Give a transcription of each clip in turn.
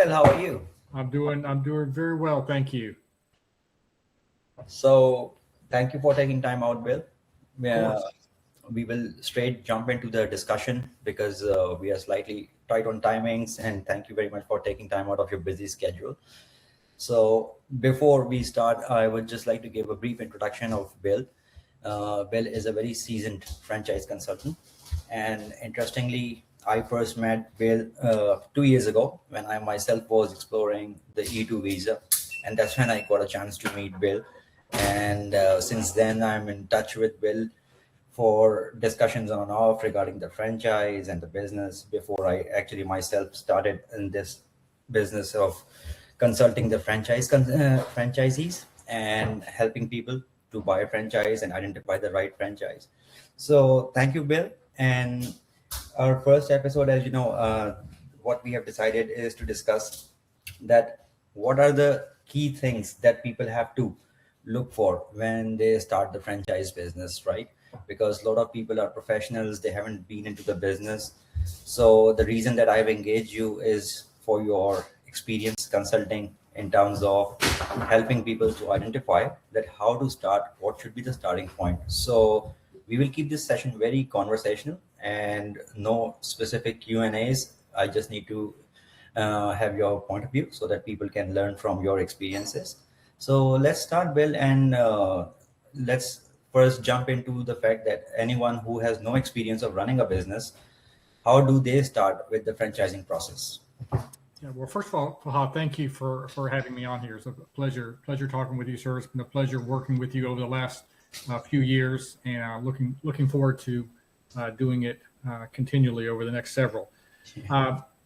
Bill. How are you? I'm doing very well, thank you. So, thank you for taking time out, Bill. Of Uh, course. we will straight jump into the discussion because we are slightly tight on timings, and thank you very much for taking time out of your busy schedule. So, before we start, I would just like to give a brief introduction of Bill. Bill is a very seasoned franchise consultant, and interestingly, I first met Bill 2 years ago when I myself was exploring the E2 visa, and that's when I got a chance to meet Bill. And since then, I'm in touch with Bill for discussions on and off regarding the franchise and the business before I actually myself started in this business of consulting the franchisees and helping people to buy a franchise and identify the right franchise. So thank you, Bill. And our first episode, as you know, what we have decided is to discuss that what are the key things that people have to look for when they start the franchise business, right? Because a lot of people are professionals, they haven't been into the business. So the reason that I've engaged you is for your experience consulting in terms of helping people to identify that how to start, what should be the starting point. So we will keep this session very conversational and no specific Q&As. I just need to have your point of view so that people can learn from your experiences. So let's start, Bill, and let's first jump into the fact that anyone who has no experience of running a business, how do they start with the franchising process? Yeah, well, first of all, Fahad, thank you for having me on here. It's a pleasure talking with you, sir. It's been a pleasure working with you over the last few years, and looking forward to doing it continually over the next several.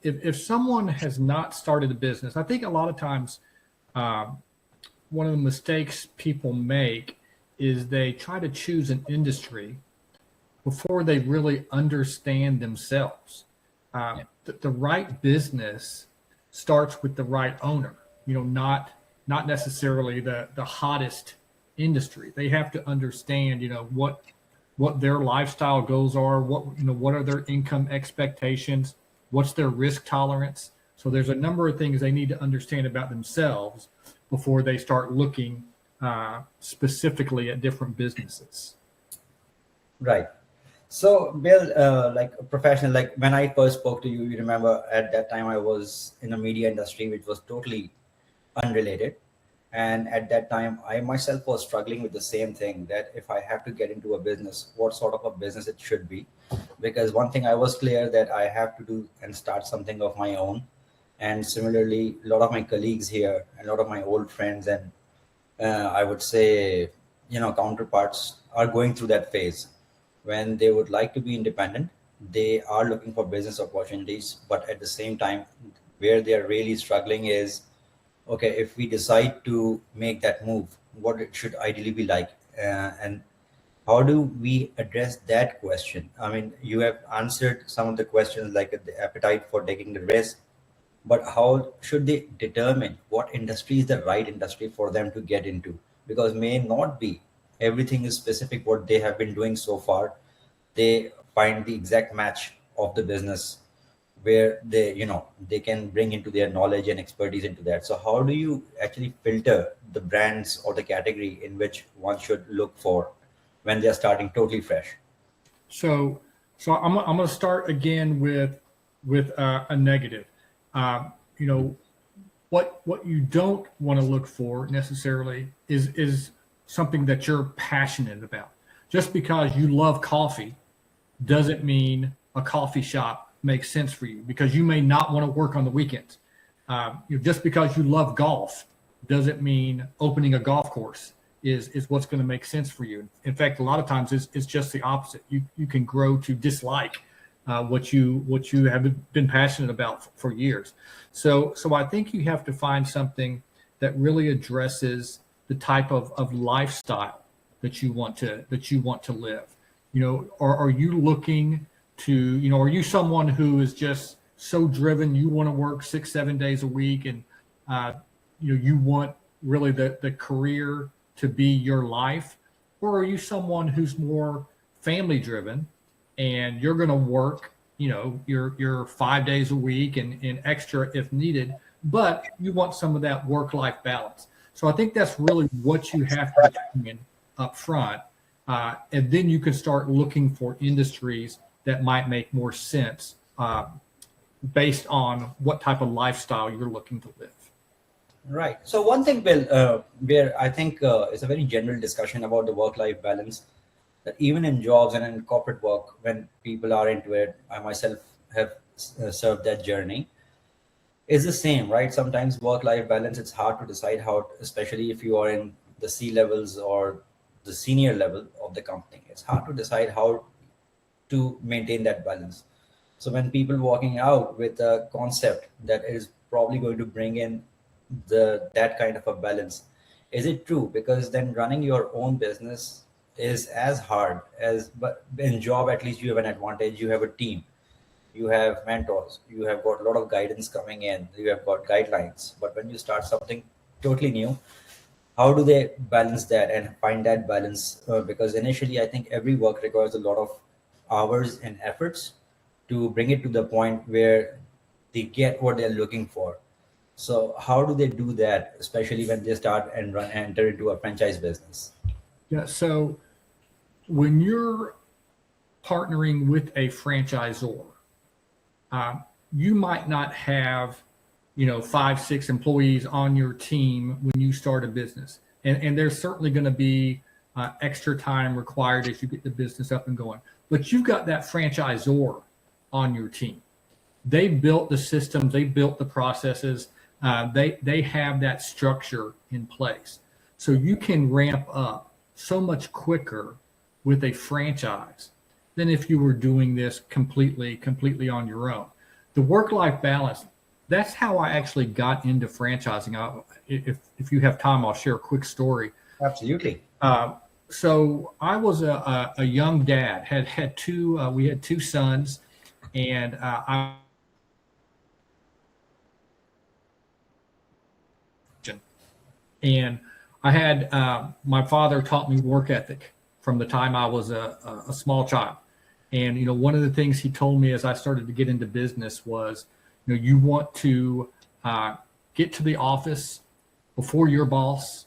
If someone has not started a business, I think a lot of times one of the mistakes people make is they try to choose an industry before they really understand themselves. The right business starts with the right owner, not necessarily the hottest industry. They have to understand, what their lifestyle goals are, what are their income expectations, what's their risk tolerance. So there's a number of things they need to understand about themselves before they start looking specifically at different businesses. Right. So, Bill, like a professional, like when I first spoke to you, you remember at that time I was in the media industry, which was totally unrelated. And at that time, I myself was struggling with the same thing that if I have to get into a business, what sort of a business it should be. Because one thing I was clear that I have to do and start something of my own. And similarly, a lot of my colleagues here, a lot of my old friends, and I would say, counterparts are going through that phase when they would like to be independent. They are looking for business opportunities, but at the same time, where they are really struggling is, okay, if we decide to make that move, what it should ideally be like, and how do we address that question? I mean, you have answered some of the questions like the appetite for taking the risk, but how should they determine what industry is the right industry for them to get into? Because may not be everything is specific what they have been doing so far. They find the exact match of the business where they can bring into their knowledge and expertise into that. So how do you actually filter the brands or the category in which one should look for when they're starting totally fresh? So, I'm going to start again with a negative. Uh, you know, what you don't want to look for necessarily is something that you're passionate about. Just because you love coffee doesn't mean a coffee shop makes sense for you, because you may not want to work on the weekends. Just because you love golf doesn't mean opening a golf course is what's going to make sense for you. In fact, a lot of times it's just the opposite. You can grow to dislike what you have been passionate about for years. So I think you have to find something that really addresses the type of lifestyle that you want to live. Are you looking to, are you someone who is just so driven, you want to work 6-7 days a week, and you want really the career to be your life? Or are you someone who's more family driven and you're going to work, your 5 days a week and extra if needed but you want some of that work-life balance. So I think that's really what you have to determine up front. And then you can start looking for industries that might make more sense based on what type of lifestyle you're looking to live. Right. So one thing, Bill, where I think it's a very general discussion about the work-life balance, that even in jobs and in corporate work, when people are into it, I myself have served that journey, is the same, right? Sometimes work-life balance, it's hard to decide how, especially if you are in the C levels or the senior level of the company, it's hard to decide how to maintain that balance. So when people walking out with a concept that is probably going to bring in the that kind of a balance, is it true? Because then running your own business is as hard as, but in job at least you have an advantage. You have a team, you have mentors, you have got a lot of guidance coming in, you have got guidelines. But when you start something totally new, how do they balance that and find that balance? Because initially I think every work requires a lot of hours and efforts to bring it to the point where they get what they're looking for. So how do they do that, especially when they start and enter into a franchise business? Yeah. So when you're partnering with a franchisor, you might not have, 5, 6 employees on your team when you start a business. And there's certainly going to be extra time required as you get the business up and going. But you've got that franchisor on your team. They built the systems, they built the processes, they have that structure in place. So you can ramp up so much quicker with a franchise than if you were doing this completely on your own. The work-life balance, that's how I actually got into franchising. If you have time, I'll share a quick story. Absolutely. So I was a young dad, had two, we had 2 sons, and I had my father taught me work ethic from the time I was a small child. And one of the things he told me as I started to get into business was, you want to get to the office before your boss,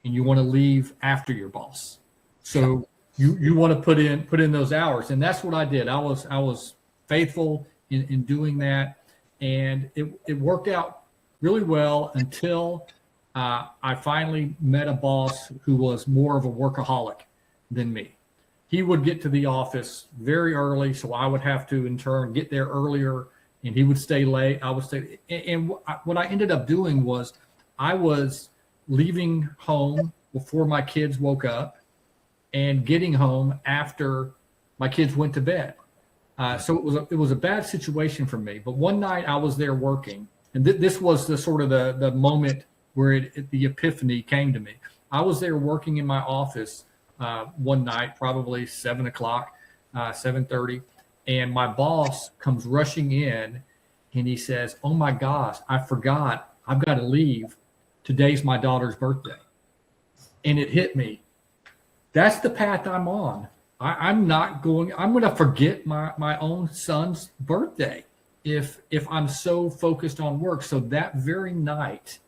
and you want to leave after your boss. So you want to put in those hours, and that's what I did. I was faithful in doing that, and it worked out really well until I finally met a boss who was more of a workaholic than me. He would get to the office very early, so I would have to in turn get there earlier, and he would stay late. I would stay, and what I ended up doing was I was leaving home before my kids woke up and getting home after my kids went to bed. So it was a bad situation for me. But one night I was there working, and this was the sort of the moment where the epiphany came to me. I was there working in my office one night, probably 7 o'clock, 7:30, and my boss comes rushing in, and he says, "Oh my gosh, I forgot. I've got to leave. Today's my daughter's birthday." And it hit me. That's the path I'm on. I'm going to forget my own son's birthday if I'm so focused on work. So that very night,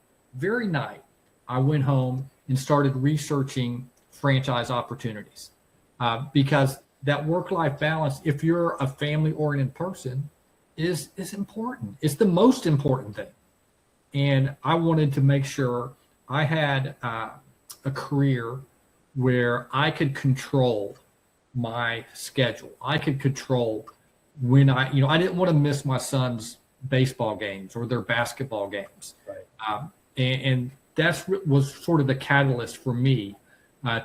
I went home and started researching franchise opportunities because that work-life balance, if you're a family-oriented person, is important. It's the most important thing. And I wanted to make sure I had a career where I could control my schedule. I could control when I didn't want to miss my son's baseball games or their basketball games. Right. And that was sort of the catalyst for me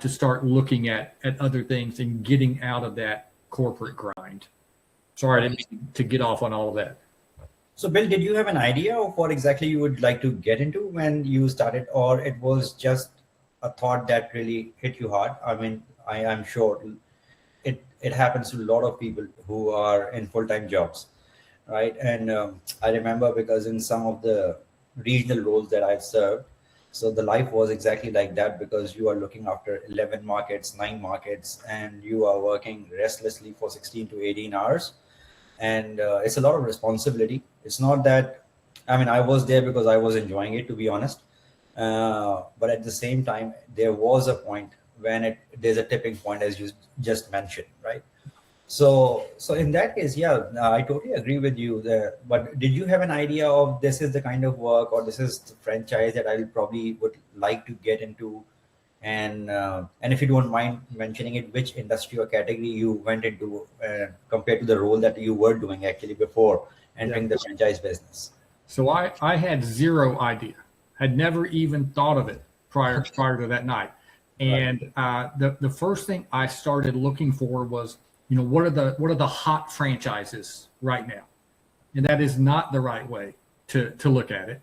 to start looking at other things and getting out of that corporate grind. Sorry, I didn't mean to get off on all of that. So, Bill, did you have an idea of what exactly you would like to get into when you started, or it was just a thought that really hit you hard? I mean, I am sure it happens to a lot of people who are in full-time jobs, right? And I remember because in some of the regional roles that I've served, so the life was exactly like that, because you are looking after 11 markets, 9 markets, and you are working restlessly for 16 to 18 hours. And it's a lot of responsibility. It's not that I mean, I was there because I was enjoying it, to be honest. But at the same time, there was a point when there's a tipping point, as you just mentioned, right? So in that case, yeah, I totally agree with you there. But did you have an idea of this is the kind of work, or this is the franchise that I probably would like to get into? And if you don't mind mentioning it, which industry or category you went into compared to the role that you were doing actually before Yeah. entering the franchise business? So I had zero idea, had never even thought of it prior to that night. Right. And the first thing I started looking for was, what are the hot franchises right now? And that is not the right way to look at it.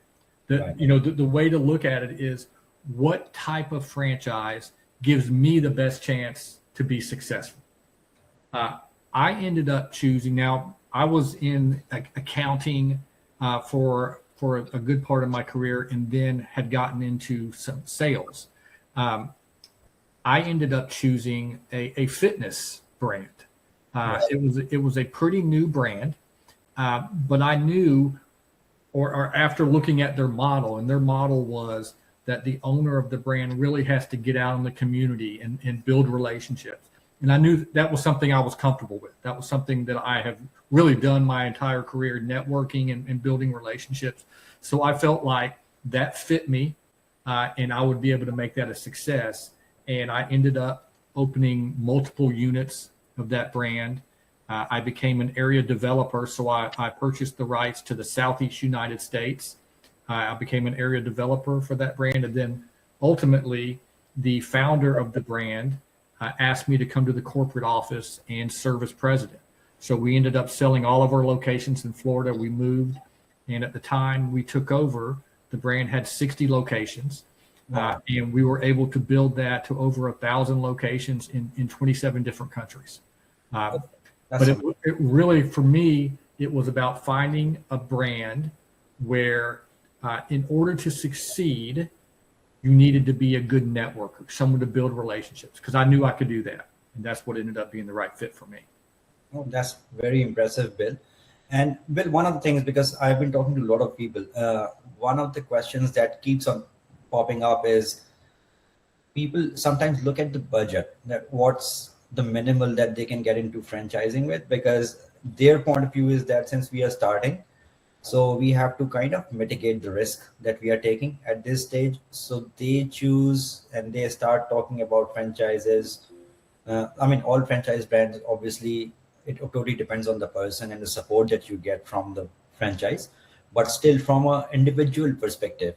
Right. The way to look at it is, what type of franchise gives me the best chance to be successful? I ended up choosing. Now, I was in accounting for a good part of my career, and then had gotten into some sales. I ended up choosing a fitness brand. Right. It was a pretty new brand, but I knew, or after looking at their model, and their model was that the owner of the brand really has to get out in the community and build relationships. And I knew that was something I was comfortable with. That was something that I have really done my entire career, networking and building relationships. So I felt like that fit me, and I would be able to make that a success. And I ended up opening multiple units of that brand. I became an area developer, so I purchased the rights to the Southeast United States. I became an area developer for that brand, and then ultimately the founder of the brand asked me to come to the corporate office and serve as president. So we ended up selling all of our locations in Florida. We moved, and at the time we took over, the brand had 60 locations. Wow. And we were able to build that to over 1,000 locations in 27 different countries. That's But it really, for me, it was about finding a brand where, in order to succeed, you needed to be a good networker, someone to build relationships, because I knew I could do that. And that's what ended up being the right fit for me. Oh, that's very impressive, Bill. And Bill, one of the things, because I've been talking to a lot of people, one of the questions that keeps on popping up is people sometimes look at the budget, that what's the minimal that they can get into franchising with, because their point of view is that since we are starting, so we have to kind of mitigate the risk that we are taking at this stage. So they choose and they start talking about franchises. I mean, all franchise brands, obviously, it totally depends on the person and the support that you get from the franchise. But still, from an individual perspective,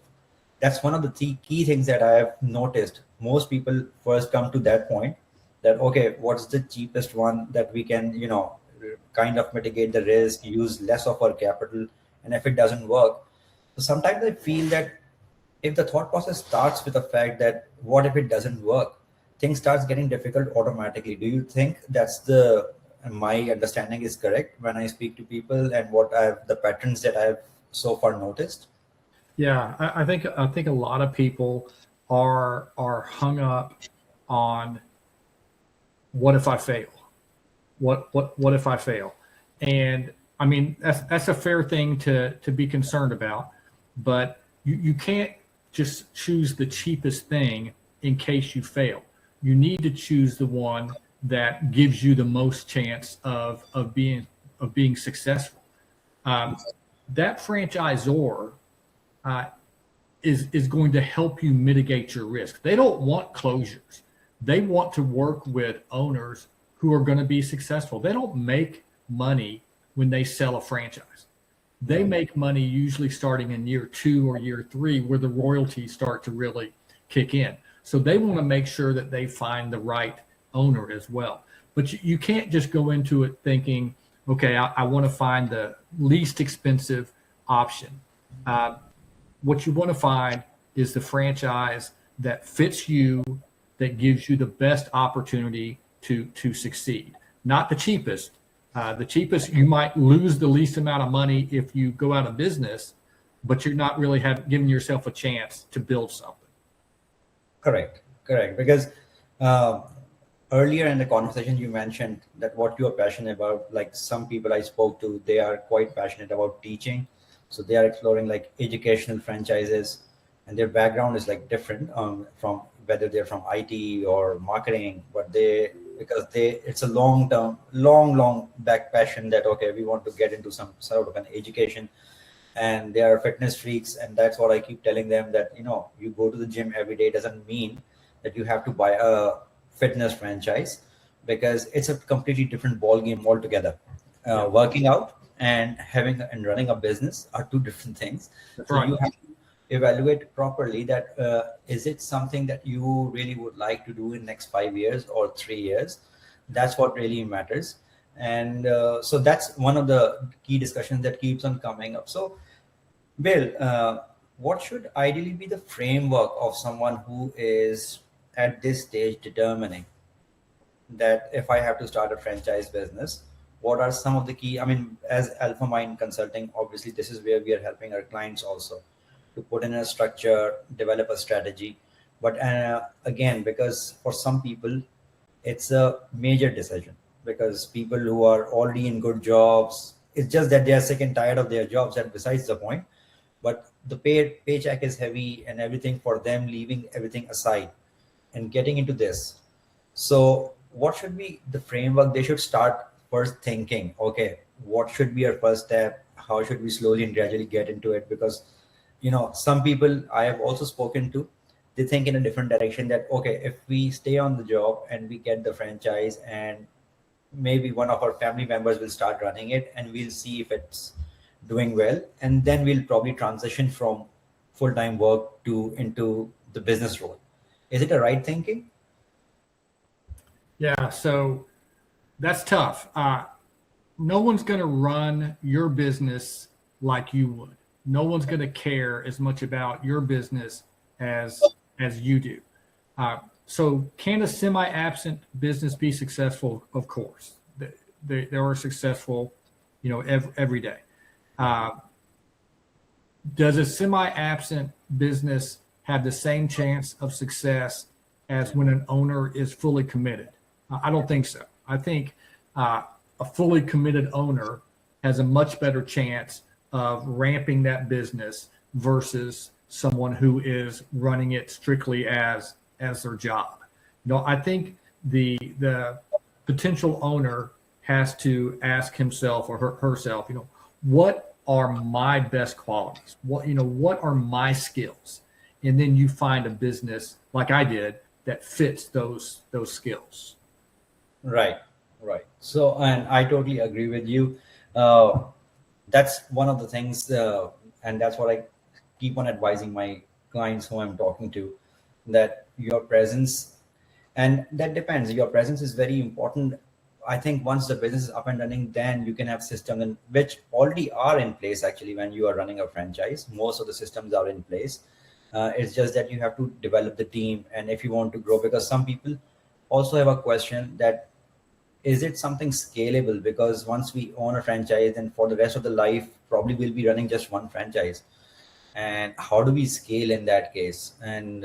that's one of the key things that I have noticed. Most people first come to that point that, okay, what's the cheapest one that we can, kind of mitigate the risk, use less of our capital. And if it doesn't work, so sometimes I feel that if the thought process starts with the fact that what if it doesn't work, things starts getting difficult automatically. Do you think that's my understanding is correct when I speak to people and the patterns that I've so far noticed? Yeah, I think a lot of people are hung up on, what if I fail? What if I fail? And I mean, that's a fair thing to be concerned about, but you can't just choose the cheapest thing in case you fail. You need to choose the one that gives you the most chance of being successful. Um, that franchisor is going to help you mitigate your risk. They don't want closures. They want to work with owners who are going to be successful. They don't make money when they sell a franchise. They make money usually starting in year 2 or year 3, where the royalties start to really kick in. So they want to make sure that they find the right owner as well. But you can't just go into it thinking, okay, I want to find the least expensive option. What you want to find is the franchise that fits you, that gives you the best opportunity to succeed. Not the cheapest. The cheapest, you might lose the least amount of money if you go out of business, but you're not really giving yourself a chance to build something. Correct. Because earlier in the conversation, you mentioned that what you are passionate about, like some people I spoke to, they are quite passionate about teaching. So they are exploring like educational franchises, and their background is like different from whether they're from IT or marketing, but they because they it's a long term, long back passion that okay, we want to get into some sort of an education, and they are fitness freaks, and that's what I keep telling them, that you go to the gym every day doesn't mean that you have to buy a fitness franchise, because it's a completely different ball game altogether. Yeah, Working out and having and running a business are two different things. that's So right. you have to evaluate properly that is it something that you really would like to do in next 5 years or 3 years. That's what really matters. And so that's one of the key discussions that keeps on coming up. So Bill, what should ideally be the framework of someone who is at this stage determining that if I have to start a franchise business, what are some of the key? I mean, as Alpha Mind Consulting, obviously, this is where we are helping our clients also to put in a structure, develop a strategy. But again, because for some people, it's a major decision, because people who are already in good jobs, it's just that they are sick and tired of their jobs, and besides the point, but the paycheck is heavy and everything for them, leaving everything aside and getting into this. So what should be the framework they should start first thinking? Okay, what should be our first step? How should we slowly and gradually get into it? Because some people I have also spoken to, they think in a different direction, that okay, if we stay on the job and we get the franchise, and maybe one of our family members will start running it, and we'll see if it's doing well, and then we'll probably transition from full-time work to into the business role. Is it a right thinking? Yeah, so that's tough. No one's going to run your business like you would. No one's going to care as much about your business as you do. So can a semi-absent business be successful? Of course, they are successful, every day. Does a semi-absent business have the same chance of success as when an owner is fully committed? I don't think so. I think a fully committed owner has a much better chance of ramping that business versus someone who is running it strictly as their job. I think the potential owner has to ask himself or herself, what are my best qualities? What are my skills? And then you find a business like I did that fits those skills. Right, right. So, and I totally agree with you. Uh, that's one of the things, and that's what I keep on advising my clients who I'm talking to, that your presence, and that depends. Your presence is very important. I think once the business is up and running, then you can have systems which already are in place. Actually, when you are running a franchise, most of the systems are in place. It's just that you have to develop the team, and if you want to grow, because some people also have a question that is it something scalable? Because once we own a franchise, then for the rest of the life, probably we'll be running just one franchise. And how do we scale in that case? And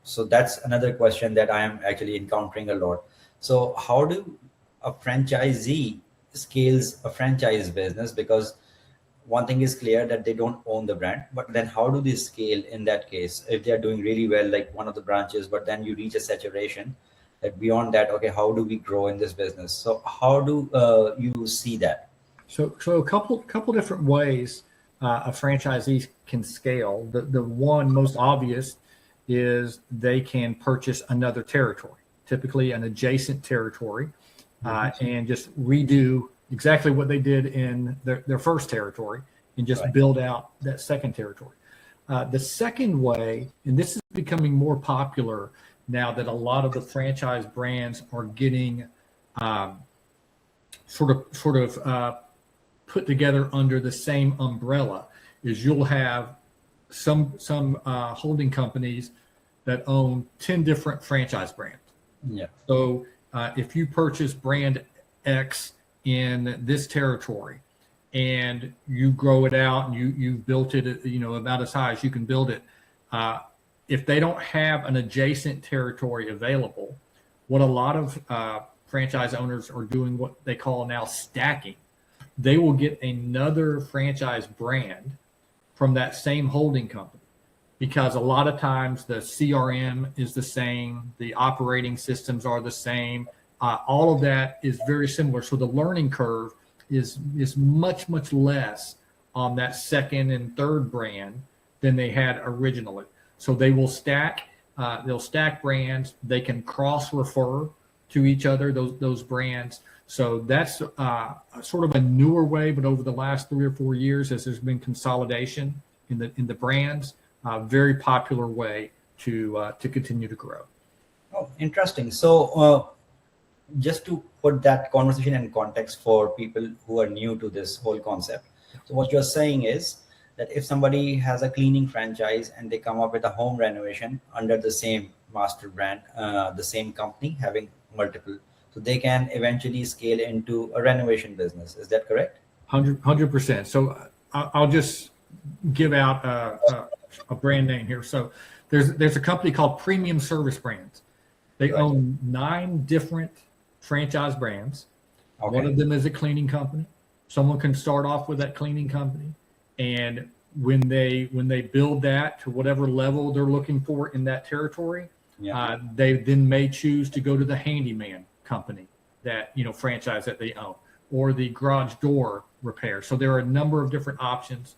so that's another question that I am actually encountering a lot. So how do a franchisee scales a franchise business? Because one thing is clear that they don't own the brand, but then how do they scale in that case if they are doing really well, like one of the branches, but then you reach a saturation that beyond that, okay, how do we grow in this business? So how do you see that? So a couple different ways a franchisee can scale. The one most obvious is they can purchase another territory, typically an adjacent territory, and just redo exactly what they did in their first territory and just Right. build out that second territory. The second way, and this is becoming more popular now that a lot of the franchise brands are getting sort of put together under the same umbrella, is you'll have some holding companies that own 10 different franchise brands. Yeah. So if you purchase brand X in this territory and you grow it out and you've built it, about as high as you can build it, if they don't have an adjacent territory available, what a lot of franchise owners are doing, what they call now stacking. They will get another franchise brand from that same holding company, because a lot of times the CRM is the same, the operating systems are the same. All of that is very similar. So the learning curve is much, much less on that second and third brand than they had originally. So they will they'll stack brands. They can cross refer to each other, those brands. So that's sort of a newer way, but over the last 3 or 4 years, as there's been consolidation in the brands, very popular way to continue to grow. Oh, interesting. So just to put that conversation in context for people who are new to this whole concept. So what you're saying is that if somebody has a cleaning franchise and they come up with a home renovation under the same master brand, the same company having multiple, so they can eventually scale into a renovation business. Is that correct? 100%. So I'll just give out a brand name here. So there's a company called Premium Service Brands. They Right. own 9 different franchise brands. Okay. One of them is a cleaning company. Someone can start off with that cleaning company, and when they build that to whatever level they're looking for in that territory, Yeah. they then may choose to go to the handyman company that franchise that they own, or the garage door repair. So there are a number of different options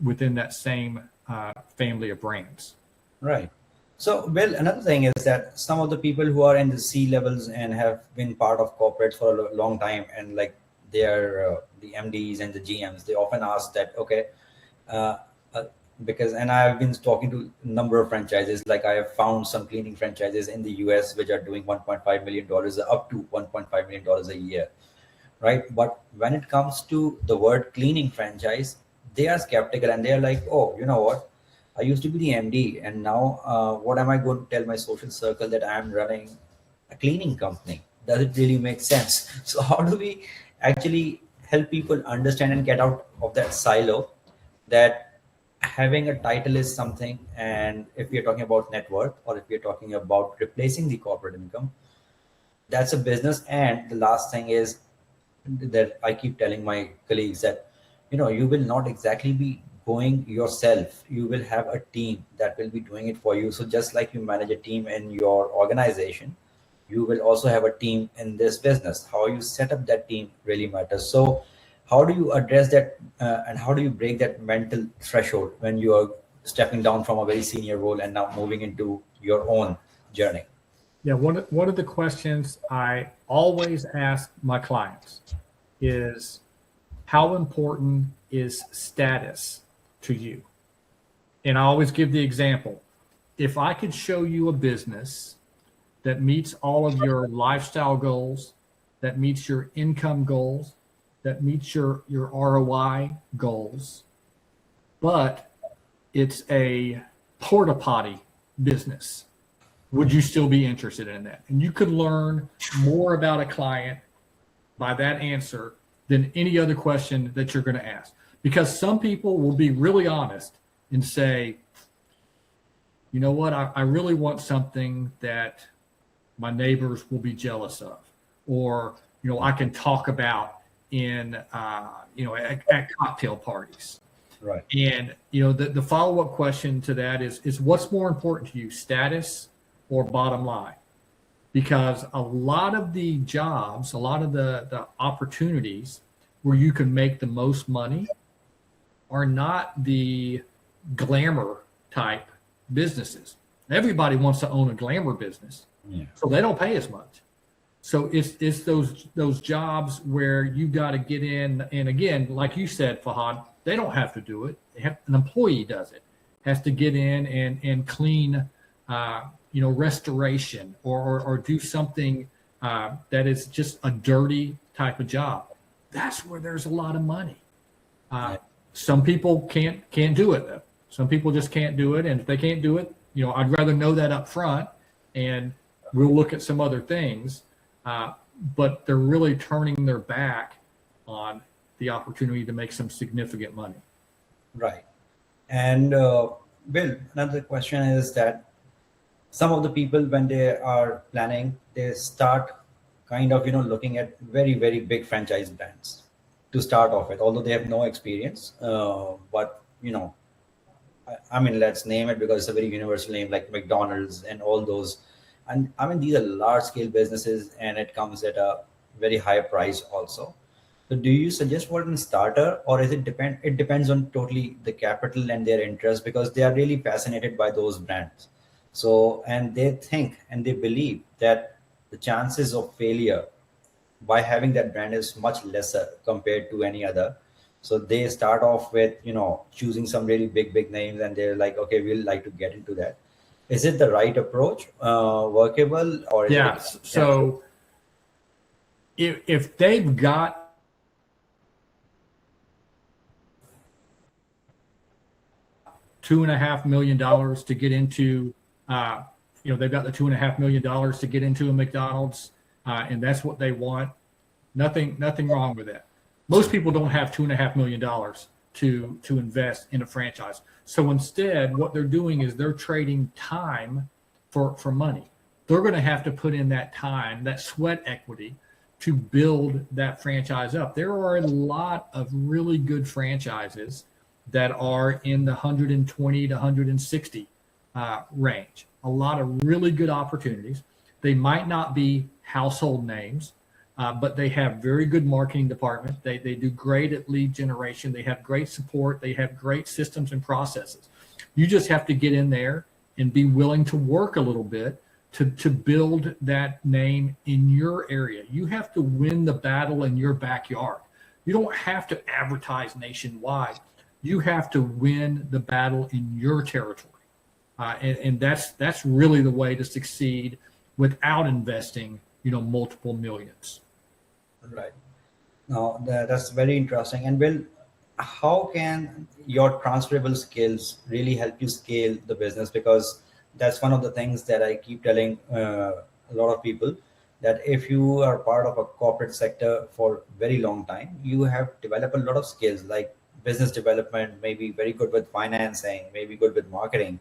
within that same family of brands. Right. So, Bill, another thing is that some of the people who are in the C levels and have been part of corporates for a long time, and like they are the MDs and the GMs, they often ask that, okay, uh, uh, because, and I've been talking to a number of franchises, like I have found some cleaning franchises in the US which are doing $1.5 million up to $1.5 million a year, right? But when it comes to the word cleaning franchise, they are skeptical and they're like, oh, you know what? I used to be the MD, and now what am I going to tell my social circle that I'm running a cleaning company? Does it really make sense? So, how do we actually help people understand and get out of that silo that having a title is something, and if we're talking about net worth or if we're talking about replacing the corporate income, that's a business. And the last thing is that I keep telling my colleagues that you will not exactly be going yourself. You will have a team that will be doing it for you. So just like you manage a team in your organization, you will also have a team in this business. How you set up that team really matters. So how do you address that, and how do you break that mental threshold when you are stepping down from a very senior role and now moving into your own journey? Yeah, one of the questions I always ask my clients is, how important is status to you? And I always give the example. If I could show you a business that meets all of your lifestyle goals, that meets your income goals, that meets your ROI goals, but it's a porta potty business, would you still be interested in that? And you could learn more about a client by that answer than any other question that you're going to ask. Because some people will be really honest and say, you know what, I really want something that my neighbors will be jealous of, or, I can talk about in, at cocktail parties. Right. And, the follow-up question to that is what's more important to you, status or bottom line? Because a lot of the jobs, a lot of the opportunities where you can make the most money are not the glamour type businesses. Everybody wants to own a glamour business, so they don't pay as much. So it's those jobs where you got to get in, and again, like you said, Fahad, they don't have to do it. An employee does it. Has to get in and clean, restoration or do something that is just a dirty type of job. That's where there's a lot of money. Some people can't do it though. Some people just can't do it, and if they can't do it, I'd rather know that up front, and we'll look at some other things. But they're really turning their back on the opportunity to make some significant money. Right. And Bill, another question is that some of the people, when they are planning, they start kind of looking at very, very big franchise brands to start off with, although they have no experience. But I mean, let's name it because it's a very universal name like McDonald's and all those. And I mean, these are large scale businesses and it comes at a very high price also. So do you suggest one starter or is it depends on totally the capital and their interest because they are really fascinated by those brands. So, and they think and they believe that the chances of failure by having that brand is much lesser compared to any other. So they start off with choosing some really big names and they're like, okay, we'll like to get into that. Is it the right approach, workable, or is it? Yeah. So if they've got $2.5 million to get into, they've got the $2.5 million to get into a McDonald's, and that's what they want. Nothing wrong with that. Most people don't have $2.5 million to invest in a franchise. So instead, what they're doing is they're trading time for money. They're going to have to put in that time, that sweat equity, to build that franchise up. There are a lot of really good franchises that are in the 120 to 160 range. A lot of really good opportunities. They might not be household names, but they have very good marketing department. They do great at lead generation. They have great support. They have great systems and processes. You just have to get in there and be willing to work a little bit to build that name in your area. You have to win the battle in your backyard. You don't have to advertise nationwide. You have to win the battle in your territory. And that's really the way to succeed without investing, multiple millions. Right. Now that's very interesting. And Will, how can your transferable skills really help you scale the business? Because that's one of the things that I keep telling a lot of people, that if you are part of a corporate sector for a very long time, you have developed a lot of skills like business development, maybe very good with financing, maybe good with marketing.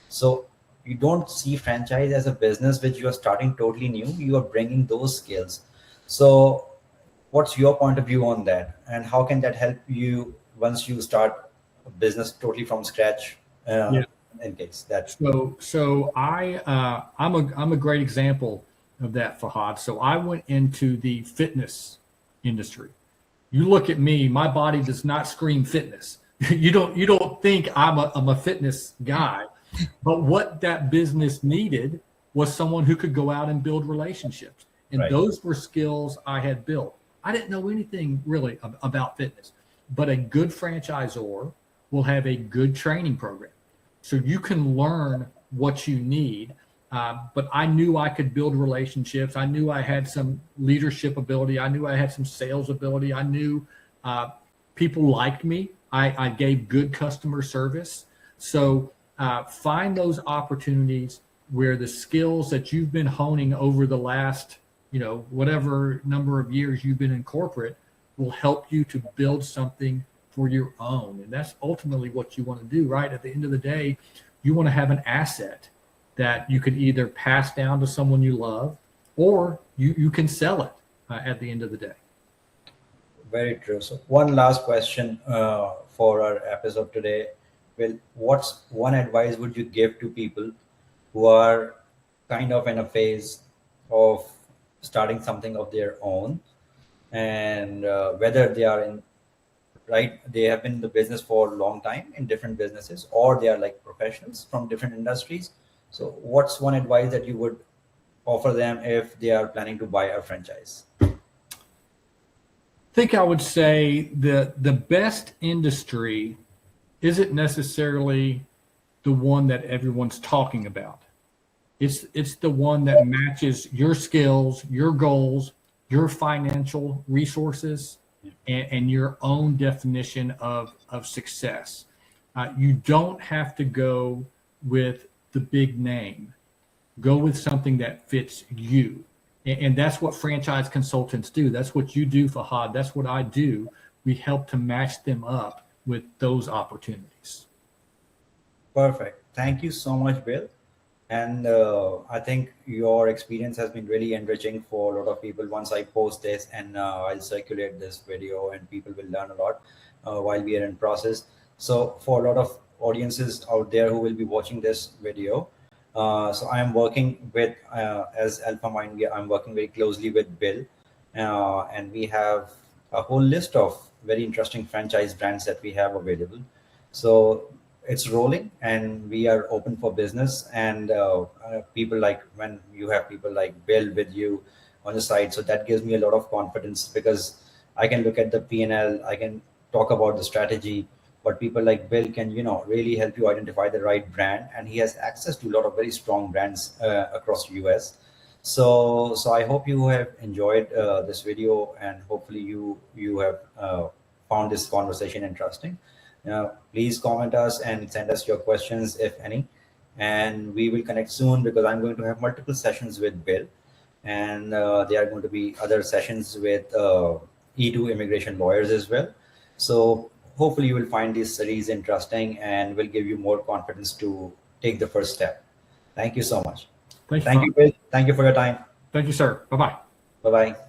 So you don't see franchise as a business which you are starting totally new. You are bringing those skills. So what's your point of view on that, and how can that help you once you start a business totally from scratch? Yeah. In case that. So I'm a great example of that, Fahad. So I went into the fitness industry. You look at me, my body does not scream fitness. You don't think I'm a fitness guy, but what that business needed was someone who could go out and build relationships. And Right. Those were skills I had built. I didn't know anything really about fitness, but a good franchisor will have a good training program. So you can learn what you need. But I knew I could build relationships. I knew I had some leadership ability. I knew I had some sales ability. I knew people liked me. I gave good customer service. So find those opportunities where the skills that you've been honing over the last, whatever number of years you've been in corporate will help you to build something for your own. And that's ultimately what you want to do, right? At the end of the day, you want to have an asset that you could either pass down to someone you love, or you can sell it at the end of the day. Very true. So one last question for our episode today. Well, what's one advice would you give to people who are kind of in a phase of starting something of their own, and whether they are in they have been in the business for a long time in different businesses, or they are like professionals from different industries. So what's one advice that you would offer them if they are planning to buy a franchise? I think I would say the best industry isn't necessarily the one that everyone's talking about. It's the one that matches your skills, your goals, your financial resources, and your own definition of success. You don't have to go with the big name. Go with something that fits you. And that's what franchise consultants do. That's what you do, Fahad. That's what I do. We help to match them up with those opportunities. Perfect. Thank you so much, Bill. And I think your experience has been really enriching for a lot of people. Once I post this and I'll circulate this video, and people will learn a lot while we are in process. So for a lot of audiences out there who will be watching this video, so I am working with, as Alpha Mind, I'm working very closely with Bill, and we have a whole list of very interesting franchise brands that we have available. So it's rolling, and we are open for business. And people like, when you have people like Bill with you on the side, so that gives me a lot of confidence, because I can look at the P&L, I can talk about the strategy, but people like Bill can, really help you identify the right brand, and he has access to a lot of very strong brands across US. So I hope you have enjoyed this video, and hopefully you have found this conversation interesting. Please comment us and send us your questions, if any, and we will connect soon, because I'm going to have multiple sessions with Bill, and there are going to be other sessions with E2 immigration lawyers as well. So hopefully you will find this series interesting and will give you more confidence to take the first step. Thank you so much. Thank you. Thank you, Bill. Thank you for your time. Thank you, sir. Bye-bye. Bye-bye.